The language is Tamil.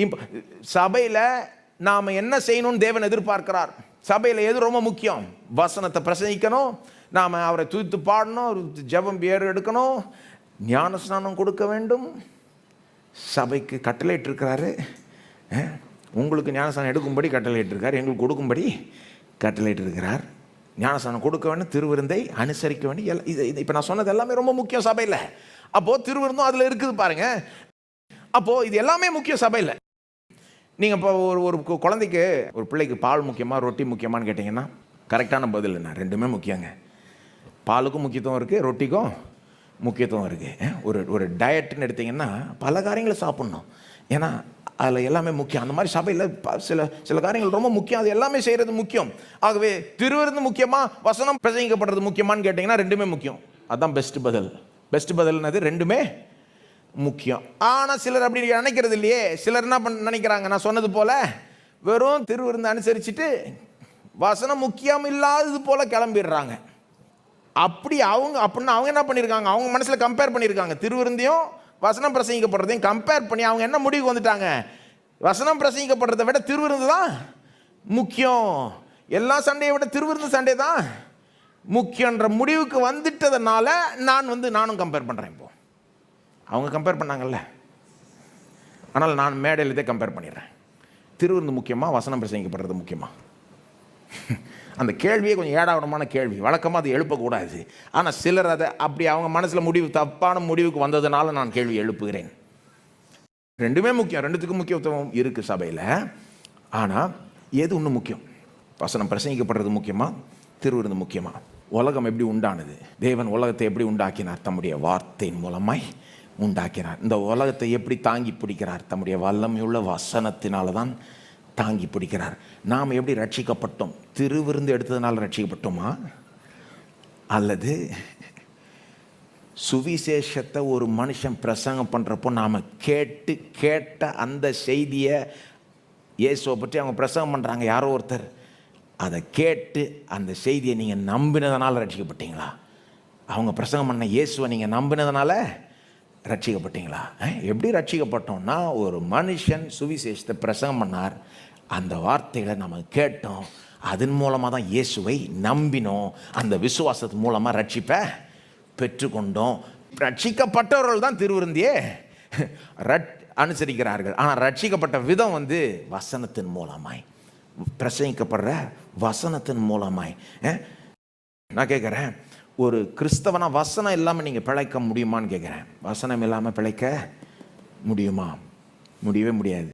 இப்போ சபையில் நாம் என்ன செய்யணும்னு தேவன் எதிர்பார்க்கிறார். சபையில் எது ரொம்ப முக்கியம்? வசனத்தை பிரசங்கிக்கணும், நாம் அவரை துதித்து பாடணும், ஜெபம் பேர் எடுக்கணும், ஞானஸ்நானம் கொடுக்க வேண்டும். சபைக்கு கட்டளையிட்டிருக்கிறாரு. உங்களுக்கு ஞானஸ்நானம் எடுக்கும்படி கட்டளையிட்டிருக்கார், எங்களுக்கு கொடுக்கும்படி கட்டளையிட்டிருக்கிறார். ஞானஸ்நானம் கொடுக்க வேண்டும், திருவிருந்தை அனுசரிக்க வேண்டும். இது இப்போ நான் சொன்னது எல்லாமே ரொம்ப முக்கியம் சபையில். அப்போது திருவிருந்தும் அதில் இருக்குது பாருங்க. அப்போது இது எல்லாமே முக்கியம் சபையில். நீங்கள் இப்போ ஒரு குழந்தைக்கு, ஒரு பிள்ளைக்கு பால் முக்கியமாக ரொட்டி முக்கியமானு கேட்டிங்கன்னா கரெக்டான பதில் என்ன? ரெண்டுமே முக்கியங்க. பாலுக்கும் முக்கியத்துவம் இருக்குது, ரொட்டிக்கும் முக்கியத்துவம் இருக்குது. ஒரு டயட்டுன்னு எடுத்திங்கன்னா பல காரியங்களை சாப்பிட்ணும், ஏன்னா அதில் எல்லாமே முக்கியம். அந்த மாதிரி சபையில் சில காரியங்கள் ரொம்ப முக்கியம், அது எல்லாமே செய்கிறது முக்கியம். ஆகவே திருவிருந்து முக்கியமாக, வசனம் பிரசங்கிக்கப்படுறது முக்கியமானு கேட்டிங்கன்னா ரெண்டுமே முக்கியம். அதுதான் பெஸ்ட் பதில். பெஸ்ட் பதில்னது ரெண்டுமே முக்கியம். ஆனால் சிலர் அப்படி நினைக்கிறது இல்லையே. சிலர் என்ன நினைக்கிறாங்க, நான் சொன்னது போல் வெறும் திருவிருந்து அனுசரிச்சுட்டு வசனம் முக்கியம் இல்லாதது போல் கிளம்பிடுறாங்க. அப்படின்னா அவங்க என்ன பண்ணியிருக்காங்க, அவங்க மனசில் கம்பேர் பண்ணியிருக்காங்க. திருவிருந்தையும் வசனம் பிரசங்கிக்கப்படுறதையும் கம்பேர் பண்ணி அவங்க என்ன முடிவுக்கு வந்துட்டாங்க, வசனம் பிரசங்கிக்கப்படுறதை விட திருவிருந்து தான் முக்கியம், எல்லா சண்டையை விட திருவிருந்து சண்டை தான் முக்கியன்ற முடிவுக்கு வந்துட்டதுனால நானும் கம்பேர் பண்ணுறேன். இப்போ அவங்க கம்பேர் பண்ணாங்கல்ல, ஆனால் நான் மேடையில் இதே கம்பேர் பண்ணிடுறேன். திருவிருந்து முக்கியமாக, வசனம் பிரசங்கிக்கப்படுறது முக்கியமா? அந்த கேள்வியே கொஞ்சம் ஏடாவிடமான கேள்வி. வழக்கமாக அது எழுப்பக்கூடாது. ஆனால் சிலர் அதை அப்படி அவங்க மனசில் தப்பான முடிவுக்கு வந்ததுனால நான் கேள்வி எழுப்புகிறேன். ரெண்டுமே முக்கியம், ரெண்டுத்துக்கும் முக்கியத்துவம் இருக்குது சபையில். ஆனால் எது ஒன்று முக்கியம்? வசனம் பிரசங்கிக்கப்படுறது முக்கியமா, திருவிருந்து முக்கியமா? உலகம் எப்படி உண்டானது? தேவன் உலகத்தை எப்படி உண்டாக்கினார்? தம்முடைய வார்த்தையின் மூலமாய் உண்டாக்கினார். இந்த உலகத்தை எப்படி தாங்கி பிடிக்கிறார்? தம்முடைய வல்லமையுள்ள வசனத்தினால தான் தாங்கி பிடிக்கிறார். நாம் எப்படி ரட்சிக்கப்பட்டோம்? திருவிருந்து எடுத்ததுனால ரட்சிக்கப்பட்டோமா, அல்லது சுவிசேஷத்தை ஒரு மனுஷன் பிரசங்கம் பண்ணுறப்போ நாம் கேட்ட அந்த செய்தியை, இயேசுவை பற்றி அவங்க பிரசங்கம் பண்ணுறாங்க, யாரோ ஒருத்தர் அதை கேட்டு அந்த செய்தியை நீங்கள் நம்பினதுனால ரட்சிக்கப்பட்டீங்களா? அவங்க பிரசங்கம் பண்ண இயேசுவை நீங்கள் நம்பினதுனால ரட்சிக்கப்பட்டீங்களா? எப்படி ரட்சிக்கப்பட்டோம்னா, ஒரு மனுஷன் சுவிசேஷத்தை பிரசங்கம் பண்ணார், அந்த வார்த்தைகளை நம்ம கேட்டோம், அதன் மூலமாக தான் இயேசுவை நம்பினோம், அந்த விசுவாசத்து மூலமாக ரட்சிப்பை பெற்றுக்கொண்டோம். ரட்சிக்கப்பட்டவர்கள் தான் திருவிருந்தியே அனுசரிக்கிறார்கள். ஆனால் ரட்சிக்கப்பட்ட விதம் வசனத்தின் மூலமாய், பிரசங்கிக்கப்படுற வசனத்தின் மூலமாய். நான் கேட்குறேன், ஒரு கிறிஸ்தவனா வசனம் இல்லாமல் நீங்கள் பிழைக்க முடியுமான்னு கேட்குறேன். வசனம் இல்லாமல் பிழைக்க முடியுமா? முடியவே முடியாது.